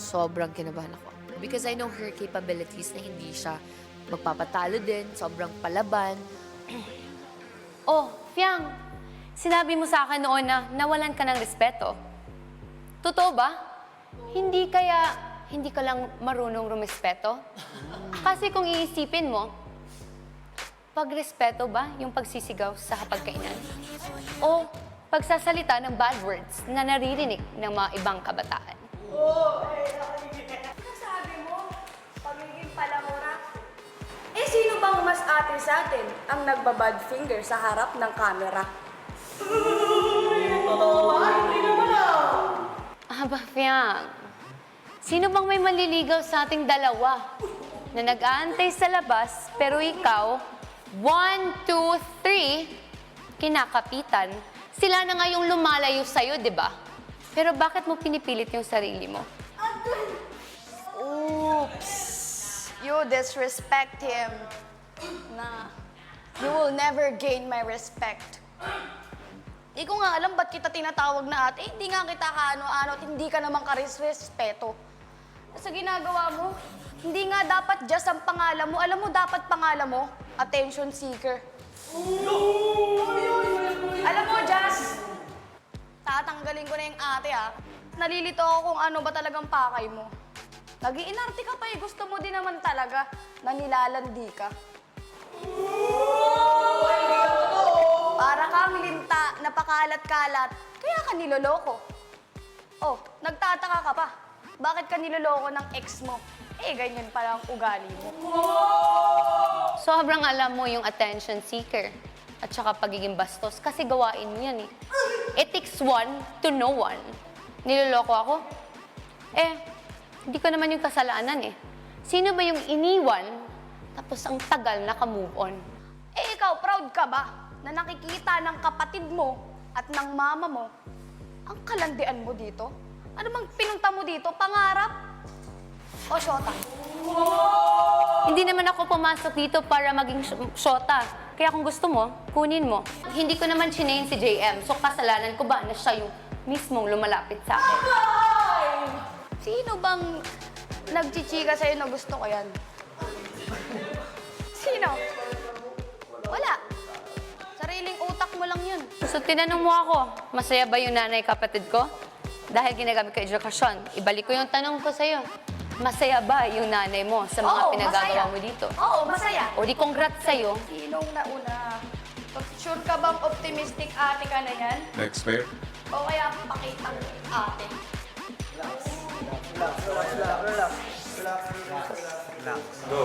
sobrang kinabahan ako. Because I know her capabilities na hindi siya magpapatalo din, sobrang palaban. Oh, Fiang, sinabi mo sa akin noon na nawalan ka ng respeto. Totoo ba? Hindi ka lang marunong rumespeto? Kasi kung iisipin mo, pagrespeto ba yung pagsisigaw sa hapagkainan? O pagsasalita ng bad words na naririnig ng mga ibang kabataan? Sabi mo, pagiging palamura. Eh, sino bang mas ate sa atin ang nagbabad finger sa harap ng camera? Aba, Fiang, sino bang may manliligaw sa ating dalawa na nag-aantay sa labas pero ikaw, 1, 2, 3, kinakapitan, sila na nga yung lumalayo sa'yo, di ba? Pero bakit mo pinipilit yung sarili mo? Oops! You disrespect him. Na, you will never gain my respect. Di ko nga alam ba't kita tinatawag na ate. Hindi nga kita kaano-ano at hindi ka naman karisrespeto. Sa ginagawa mo, hindi nga dapat just ang pangalan mo. Alam mo, dapat pangalan mo, attention seeker. Alam mo, Jazz, tatanggalin ko na yung ate ha. Nalilito ako kung ano ba talagang pakay mo. Nag-iinarte ka pa eh. Gusto mo din naman talaga na nilalandi ka. Para kang linta, napakalat-kalat, kaya ka niloloko. Oh, nagtataka ka pa. Bakit ka niloloko ng ex mo? Eh, ganyan pala ang ugali mo. Sobrang alam mo yung attention seeker at saka pagiging bastos kasi gawain mo yan eh. It takes one to know one. Niloloko ako? Eh, hindi ko naman yung kasalanan eh. Sino ba yung iniwan tapos ang tagal naka-move on? Eh, ikaw, proud ka ba na nakikita ng kapatid mo at ng mama mo ang kalandian mo dito? Ano bang pinunta mo dito? Pangarap? O syota? Hindi naman ako pumasok dito para maging shota. Kaya kung gusto mo, kunin mo. Hindi ko naman chinain si JM, so kasalanan ko ba na siya yung mismong lumalapit sa akin? Sino bang nagchichika sa'yo na gusto ko yan? Sino? Wala. Sariling utak mo lang yun. So tinanong mo ako, masaya ba yung nanay kapatid ko? Dahil ginagamit ko edukasyon, ibalik ko yung tanong ko sa'yo. Masaya ba yung nanay mo sa mga Oo, pinagagawa masaya. mo dito? Oo, masaya. O di congrats sa'yo. Sinong nauna? Sure ka bang optimistic ate ka na yan? Next pair. O kaya pakitang ate? Go.